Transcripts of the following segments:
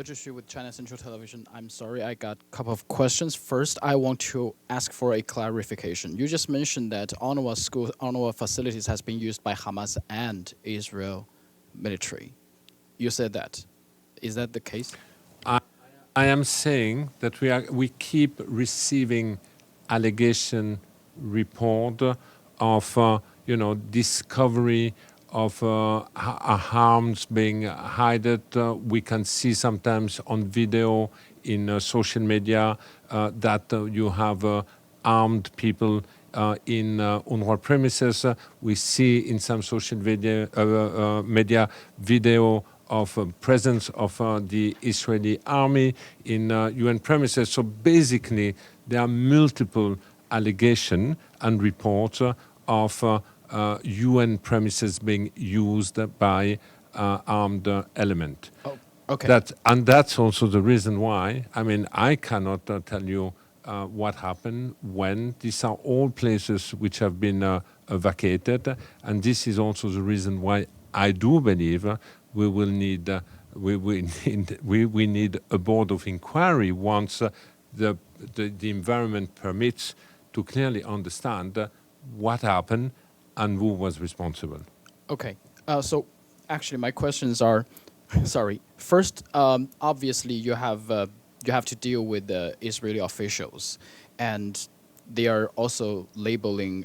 Dezhi with China Central Television. I'm sorry, I got a couple of questions. First, I want to ask for a clarification. You just mentioned that UNRWA facilities has been used by Hamas and Israel military. You said that. Is that the case? I am saying that we keep receiving allegation report of discovery of harms being hidden. We can see sometimes on video in social media that you have armed people in UNRWA premises. We see in some social media video of presence of the Israeli army in UN premises. So basically, there are multiple allegations and reports of UN premises being used by armed element. Oh, okay. That's also the reason why, I cannot tell you what happened, when. These are all places which have been vacated, and this is also the reason why I do believe we need a board of inquiry once the environment permits, to clearly understand what happened and who was responsible. Okay. So actually, my questions are, sorry. First, obviously, you have to deal with the Israeli officials, and they are also labeling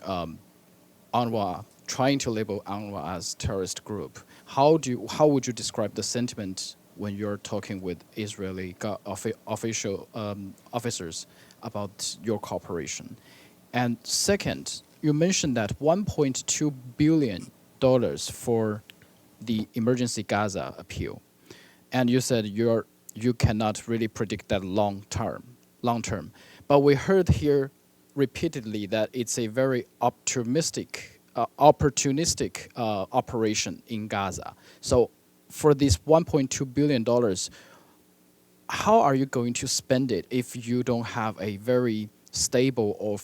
UNRWA, trying to label UNRWA as terrorist group. How would you describe the sentiment when you're talking with Israeli officers about your cooperation? And second, you mentioned that $1.2 billion for the emergency Gaza appeal, and you said you cannot really predict that long term. But we heard here repeatedly that it's a very opportunistic operation in Gaza. So for this $1.2 billion, how are you going to spend it if you don't have a very stable or,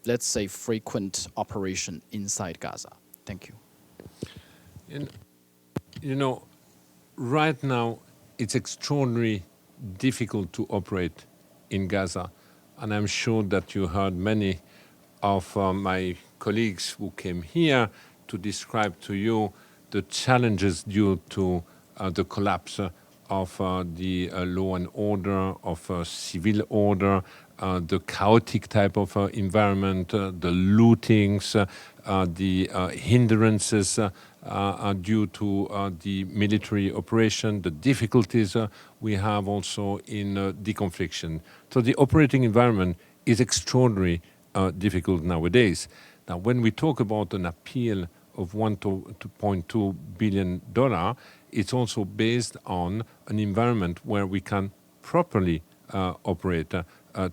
let's say, frequent operation inside Gaza? Thank you. Right now, it's extraordinarily difficult to operate in Gaza. And I'm sure that you heard many of my colleagues who came here to describe to you the challenges due to the collapse of the law and order, of civil order, the chaotic type of environment, the lootings, the hindrances due to the military operation, the difficulties we have also in deconfliction. So the operating environment is extraordinarily difficult nowadays. Now, when we talk about an appeal of $1.2 billion, it's also based on an environment where we can properly operate.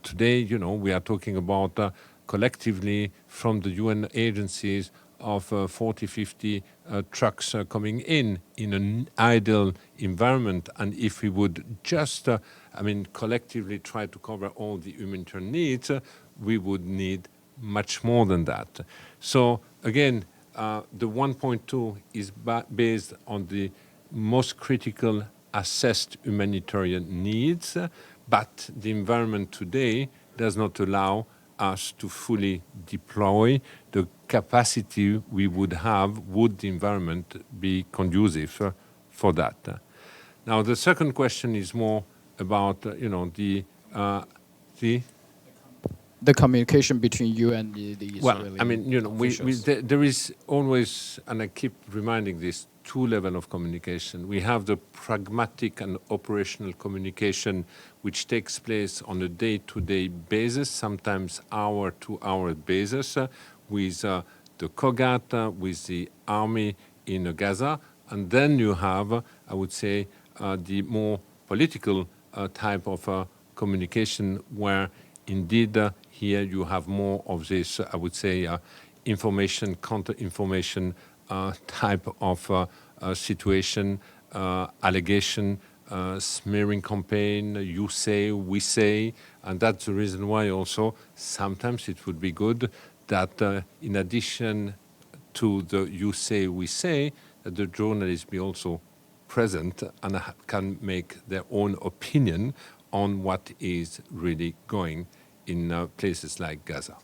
Today, we are talking about collectively from the UN agencies of 40, 50 trucks coming in an ideal environment. And if we would just, collectively try to cover all the humanitarian needs, we would need much more than that. So again, the 1.2 is based on the most critical assessed humanitarian needs, but the environment today does not allow us to fully deploy the capacity we would have would the environment be conducive for that. Now, the second question is more about, the communication between you and the Israeli officials. There is always, and I keep reminding this, two levels of communication. We have the pragmatic and operational communication, which takes place on a day-to-day basis, sometimes hour-to-hour basis, with the COGAT, with the army in Gaza. And then you have, I would say, the more political type of communication, where indeed here you have more of this, I would say, information, counter-information type of situation, allegation, smearing campaign, you say, we say, and that's the reason why also sometimes it would be good that in addition to the you say, we say, that the journalists be also present and can make their own opinion on what is really going in places like Gaza.